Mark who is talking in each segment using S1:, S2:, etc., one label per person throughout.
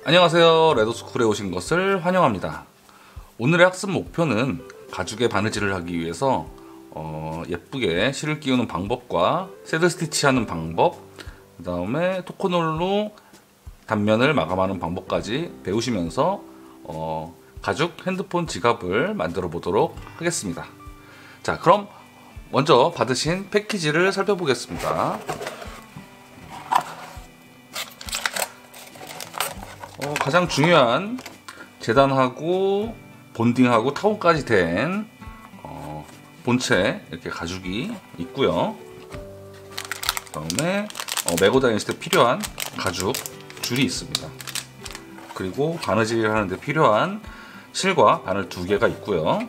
S1: 안녕하세요. 레더스쿨에 오신 것을 환영합니다. 오늘의 학습 목표는 가죽에 바느질을 하기 위해서 예쁘게 실을 끼우는 방법과 새들 스티치 하는 방법, 그 다음에 토코놀로 단면을 마감하는 방법까지 배우시면서 가죽 핸드폰 지갑을 만들어 보도록 하겠습니다. 자, 그럼 먼저 받으신 패키지를 살펴보겠습니다. 가장 중요한 재단하고 본딩하고 타공까지 된 본체 이렇게 가죽이 있고요. 그다음에 메고 다니실 때 필요한 가죽 줄이 있습니다. 그리고 바느질 하는데 필요한 실과 바늘 2개가 있고요.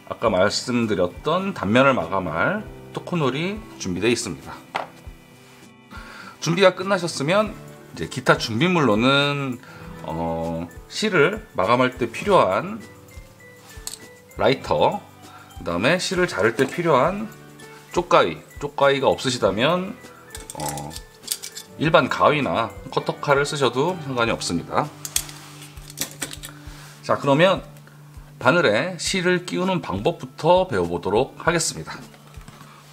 S1: 아까 말씀드렸던 단면을 마감할 토코놀이 준비되어 있습니다. 준비가 끝나셨으면 이제 기타 준비물로는 실을 마감할 때 필요한 라이터, 그 다음에 실을 자를 때 필요한 쪽가위가 없으시다면 일반 가위나 커터칼을 쓰셔도 상관이 없습니다. 자, 그러면 바늘에 실을 끼우는 방법부터 배워보도록 하겠습니다.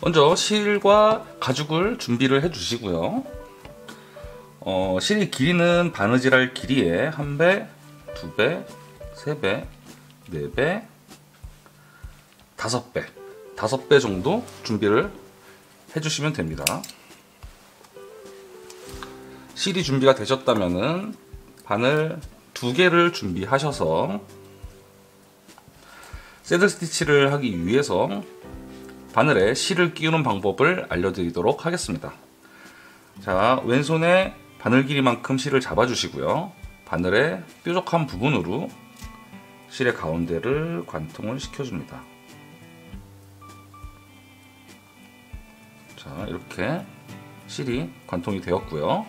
S1: 먼저 실과 가죽을 준비를 해 주시고요. 실의 길이는 바느질할 길이의 1배, 2배, 3배, 4배, 5배, 5배 정도 준비를 해주시면 됩니다. 실이 준비가 되셨다면은 바늘 2개를 준비하셔서 새들 스티치를 하기 위해서 바늘에 실을 끼우는 방법을 알려드리도록 하겠습니다. 자, 왼손에 바늘 길이만큼 실을 잡아주시고요. 바늘의 뾰족한 부분으로 실의 가운데를 관통을 시켜줍니다. 자, 이렇게 실이 관통이 되었고요.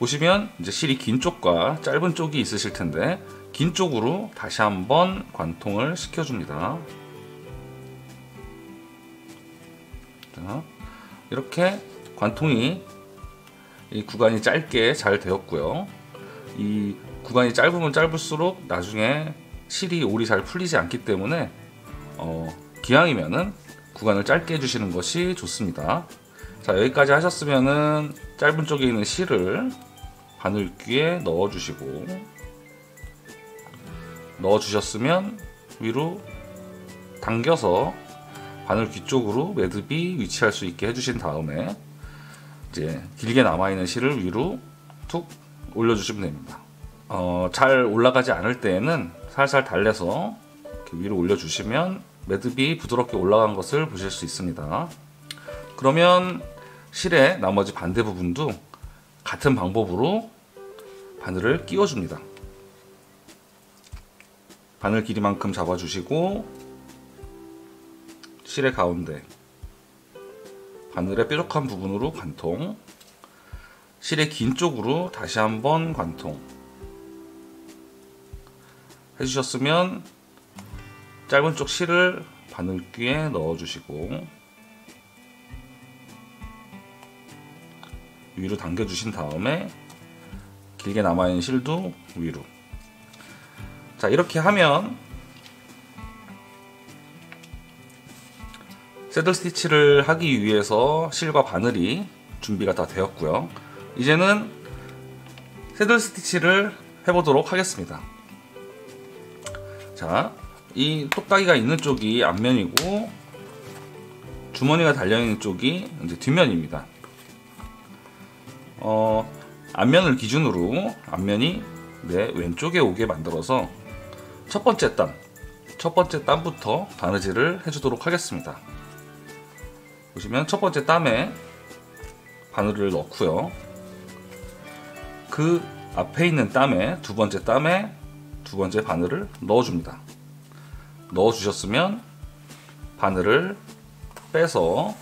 S1: 보시면 이제 실이 긴 쪽과 짧은 쪽이 있으실 텐데 긴 쪽으로 다시 한번 관통을 시켜줍니다. 자, 이렇게 관통이 이 구간이 짧게 잘 되었고요. 이 구간이 짧으면 짧을수록 나중에 실이 올이 잘 풀리지 않기 때문에 기왕이면은 구간을 짧게 해주시는 것이 좋습니다. 자, 여기까지 하셨으면은 짧은 쪽에 있는 실을 바늘귀에 넣어주셨으면 위로 당겨서 바늘귀 쪽으로 매듭이 위치할 수 있게 해주신 다음에 이제 길게 남아있는 실을 위로 툭 올려주시면 됩니다. 잘 올라가지 않을 때에는 살살 달래서 이렇게 위로 올려주시면 매듭이 부드럽게 올라간 것을 보실 수 있습니다. 그러면 실의 나머지 반대 부분도 같은 방법으로 바늘을 끼워줍니다. 바늘 길이만큼 잡아주시고 실의 가운데 바늘의 뾰족한 부분으로 관통, 실의 긴 쪽으로 다시 한번 관통 해주셨으면 짧은 쪽 실을 바늘귀에 넣어주시고 위로 당겨주신 다음에 길게 남아있는 실도 위로. 자, 이렇게 하면 새들 스티치를 하기 위해서 실과 바늘이 준비가 다 되었고요. 이제는 새들 스티치를 해보도록 하겠습니다. 자, 이 똑딱이가 있는 쪽이 앞면이고 주머니가 달려있는 쪽이 이제 뒷면입니다. 앞면을 기준으로 앞면이 내 왼쪽에 오게 만들어서 첫 번째 땀부터 바느질을 해주도록 하겠습니다. 보시면 첫 번째 땀에 바늘을 넣고요. 그 앞에 있는 땀에 두 번째 바늘을 넣어줍니다. 넣어주셨으면 바늘을 빼서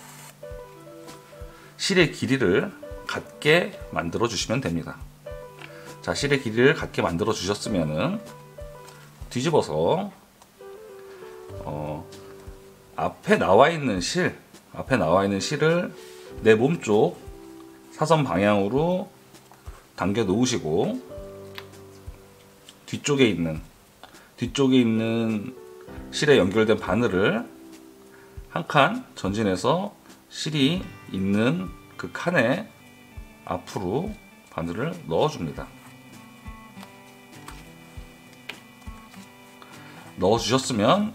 S1: 실의 길이를 같게 만들어 주시면 됩니다. 자, 실의 길이를 같게 만들어 주셨으면은 뒤집어서 앞에 나와 있는 실을 내 몸쪽 사선 방향으로 당겨 놓으시고 뒤쪽에 있는 실에 연결된 바늘을 한 칸 전진해서 실이 있는 그 칸에 앞으로 바늘을 넣어줍니다. 넣어주셨으면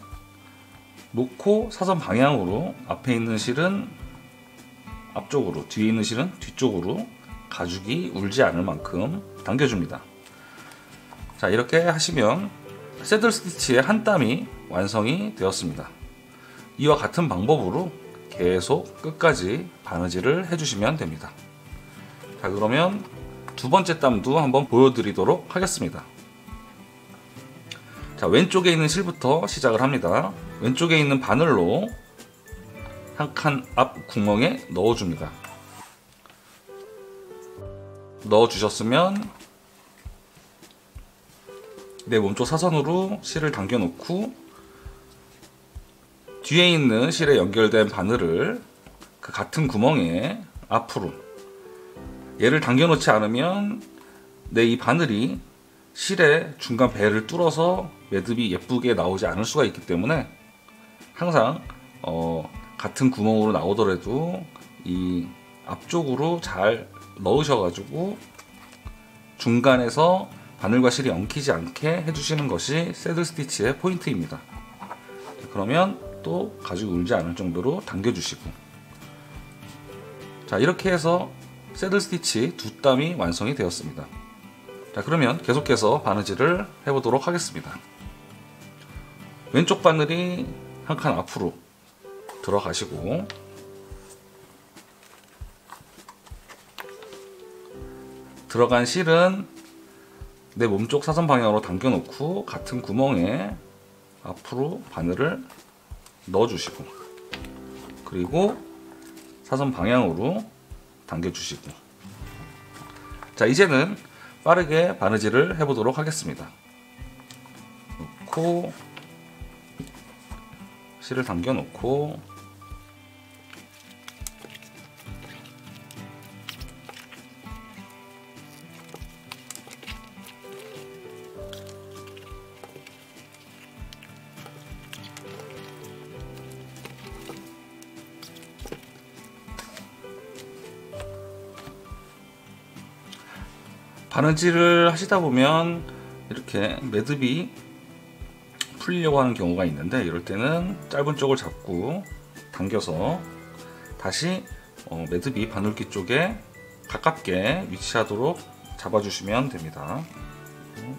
S1: 놓고 사선 방향으로 앞에 있는 실은 앞쪽으로, 뒤에 있는 실은 뒤쪽으로 가죽이 울지 않을 만큼 당겨줍니다. 자, 이렇게 하시면 새들 스티치의 한 땀이 완성이 되었습니다. 이와 같은 방법으로 계속 끝까지 바느질을 해주시면 됩니다. 자, 그러면 두 번째 땀도 한번 보여드리도록 하겠습니다. 자, 왼쪽에 있는 실부터 시작을 합니다. 왼쪽에 있는 바늘로 한 칸 앞 구멍에 넣어줍니다. 넣어주셨으면 내 몸쪽 사선으로 실을 당겨 놓고 뒤에 있는 실에 연결된 바늘을 그 같은 구멍에 앞으로, 얘를 당겨 놓지 않으면 내 이 바늘이 실의 중간 배를 뚫어서 매듭이 예쁘게 나오지 않을 수가 있기 때문에 항상 같은 구멍으로 나오더라도 이 앞쪽으로 잘 넣으셔가지고 중간에서 바늘과 실이 엉키지 않게 해주시는 것이 새들 스티치의 포인트입니다. 그러면 또 가죽이 울지 않을 정도로 당겨주시고, 자, 이렇게 해서 새들 스티치 두 땀이 완성이 되었습니다. 자, 그러면 계속해서 바느질을 해보도록 하겠습니다. 왼쪽 바늘이 한 칸 앞으로 들어가시고, 들어간 실은 내 몸쪽 사선 방향으로 당겨 놓고 같은 구멍에 앞으로 바늘을 넣어주시고, 그리고 사선 방향으로 당겨주시고, 자, 이제는 빠르게 바느질을 해보도록 하겠습니다. 놓고 실을 당겨 놓고 바느질을 하시다 보면 이렇게 매듭이 풀리려고 하는 경우가 있는데, 이럴 때는 짧은 쪽을 잡고 당겨서 다시 매듭이 바늘귀 쪽에 가깝게 위치하도록 잡아주시면 됩니다.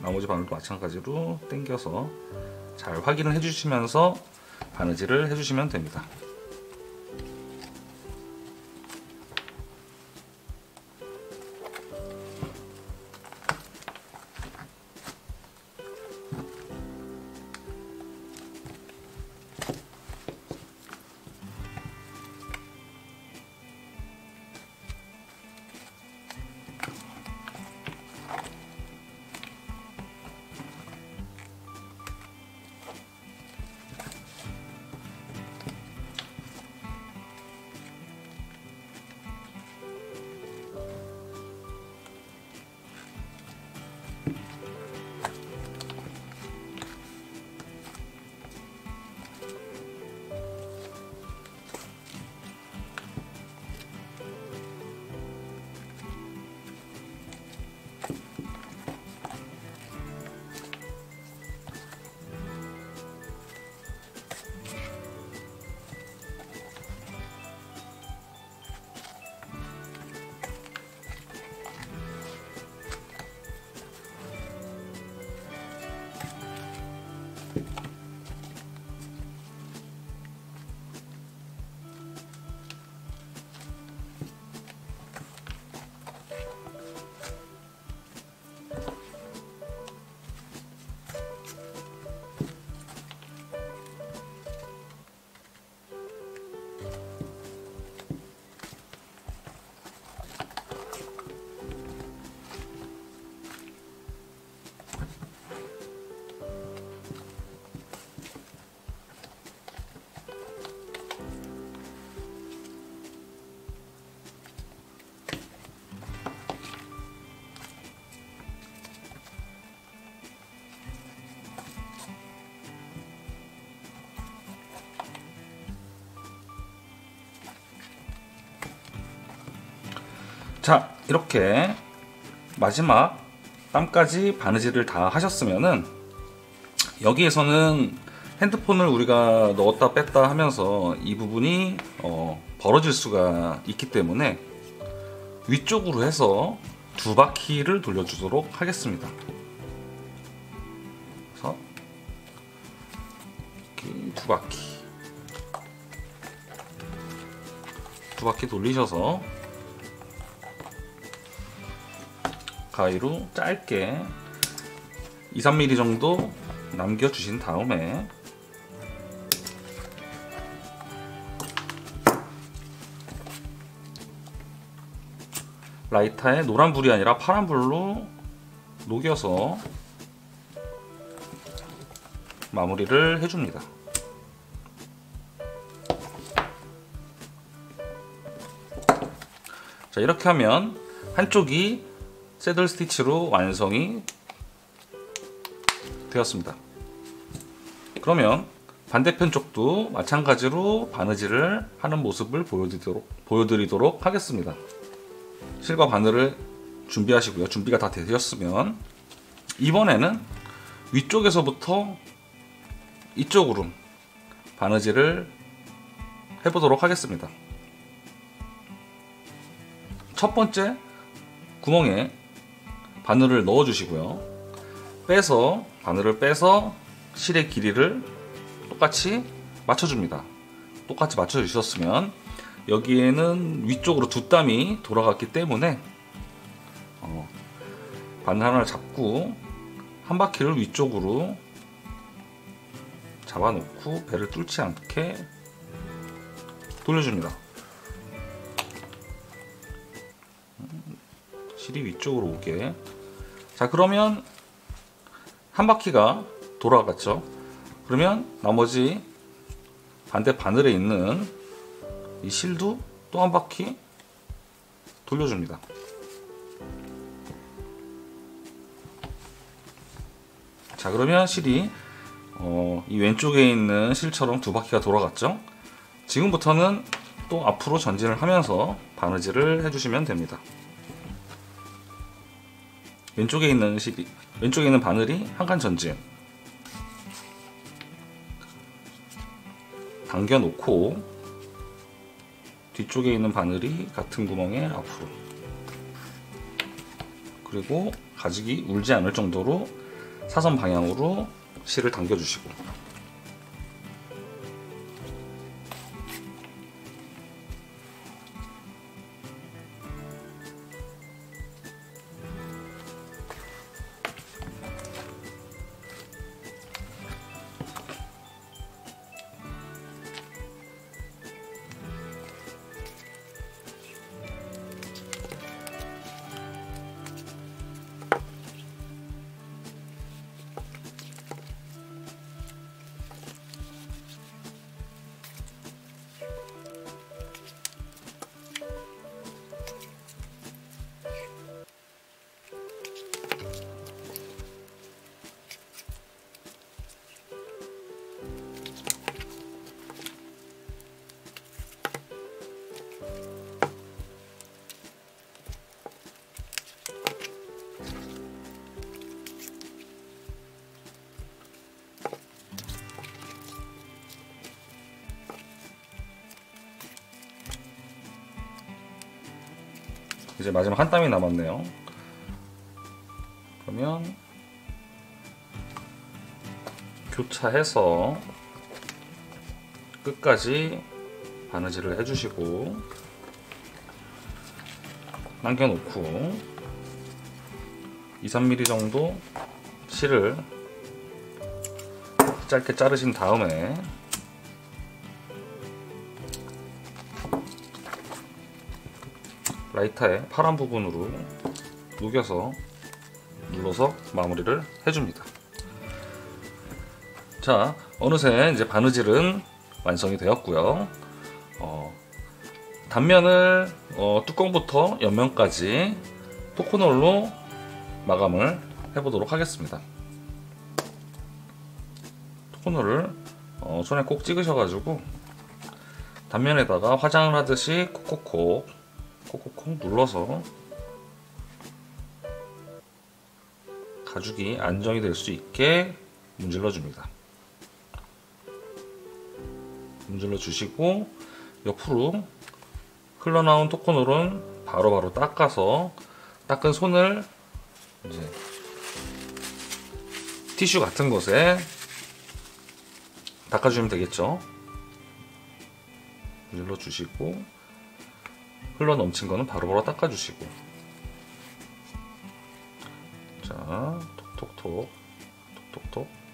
S1: 나머지 바늘도 마찬가지로 당겨서 잘 확인을 해주시면서 바느질을 해주시면 됩니다. 자, 이렇게 마지막 땀까지 바느질을 다 하셨으면은 여기에서는 핸드폰을 우리가 넣었다 뺐다 하면서 이 부분이 벌어질 수가 있기 때문에 위쪽으로 해서 2바퀴를 돌려주도록 하겠습니다. 그래서 이렇게 2바퀴 돌리셔서 가위로 짧게 2-3mm 정도 남겨주신 다음에 라이터에 노란불이 아니라 파란불로 녹여서 마무리를 해줍니다. 자, 이렇게 하면 한쪽이 새들 스티치로 완성이 되었습니다. 그러면 반대편 쪽도 마찬가지로 바느질을 하는 모습을 보여드리도록 하겠습니다. 실과 바늘을 준비하시고요. 준비가 다 되셨으면 이번에는 위쪽에서부터 이쪽으로 바느질을 해보도록 하겠습니다. 첫 번째 구멍에 바늘을 넣어 주시고요. 바늘을 빼서 실의 길이를 똑같이 맞춰줍니다. 똑같이 맞춰 주셨으면 여기에는 위쪽으로 2땀이 돌아갔기 때문에 바늘 하나를 잡고 한 바퀴를 위쪽으로 잡아놓고 배를 뚫지 않게 돌려줍니다. 실이 위쪽으로 오게. 자, 그러면 한 바퀴가 돌아갔죠. 그러면 나머지 반대 바늘에 있는 이 실도 또 한 바퀴 돌려줍니다. 자, 그러면 실이 이 왼쪽에 있는 실처럼 2바퀴가 돌아갔죠. 지금부터는 또 앞으로 전진을 하면서 바느질을 해주시면 됩니다. 왼쪽에 있는 바늘이 한 칸 전진 당겨 놓고 뒤쪽에 있는 바늘이 같은 구멍에 앞으로, 그리고 가죽이 울지 않을 정도로 사선 방향으로 실을 당겨 주시고, 이제 마지막 한 땀이 남았네요. 그러면 교차해서 끝까지 바느질을 해주시고 남겨놓고 2-3mm 정도 실을 짧게 자르신 다음에 라이터의 파란 부분으로 녹여서 눌러서 마무리를 해줍니다. 자, 어느새 이제 바느질은 완성이 되었고요. 단면을 뚜껑부터 옆면까지 토크놀로 마감을 해보도록 하겠습니다. 토크놀을 손에 꼭 찍으셔가지고 단면에다가 화장을 하듯이 콕콕콕 콕콕콕 눌러서 가죽이 안정이 될 수 있게 문질러 줍니다. 문질러 주시고 옆으로 흘러나온 토크놀은 바로바로 닦아서 닦은 손을 이제 티슈 같은 곳에 닦아주면 되겠죠. 문질러 주시고 흘러 넘친 거는 바로바로 닦아주시고, 자, 톡톡톡 톡톡톡.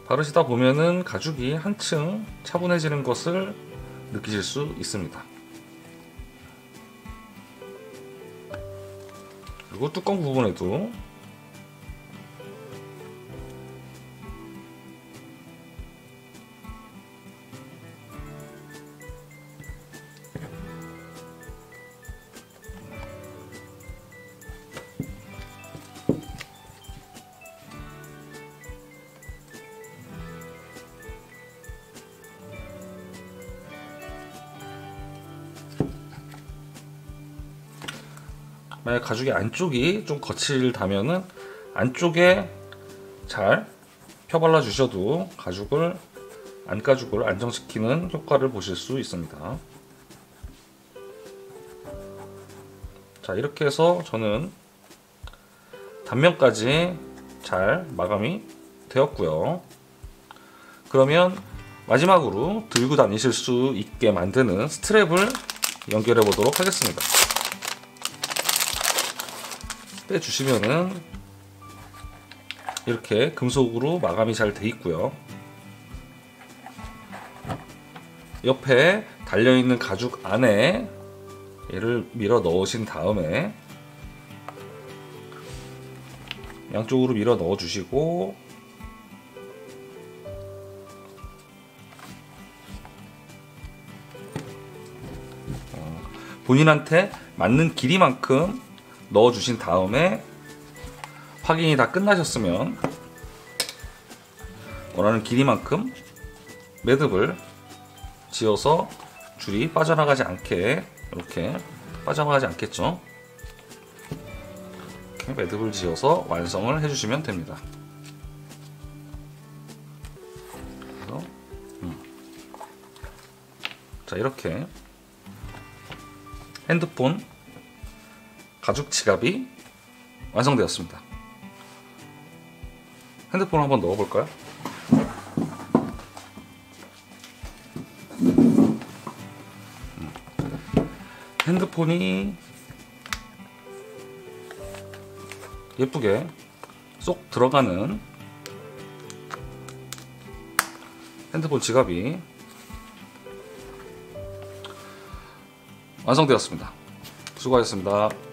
S1: 바르시다 보면은 가죽이 한층 차분해지는 것을 느끼실 수 있습니다. 그리고 뚜껑 부분에도 만약 가죽의 안쪽이 좀 거칠다면은 안쪽에 잘 펴발라 주셔도 안가죽을 안정시키는 효과를 보실 수 있습니다. 자, 이렇게 해서 저는 단면까지 잘 마감이 되었고요. 그러면 마지막으로 들고 다니실 수 있게 만드는 스트랩을 연결해 보도록 하겠습니다. 빼주시면은 이렇게 금속으로 마감이 잘 돼 있고요. 옆에 달려있는 가죽 안에 얘를 밀어 넣으신 다음에 양쪽으로 밀어 넣어 주시고, 본인한테 맞는 길이만큼 넣어 주신 다음에 확인이 다 끝나셨으면 원하는 길이만큼 매듭을 지어서 줄이 빠져나가지 않게, 이렇게 빠져나가지 않겠죠. 이렇게 매듭을 지어서 완성을 해주시면 됩니다. 그래서 자, 이렇게 핸드폰 가죽 지갑이 완성되었습니다. 핸드폰을 한번 넣어볼까요? 핸드폰이 예쁘게 쏙 들어가는 핸드폰 지갑이 완성되었습니다. 수고하셨습니다.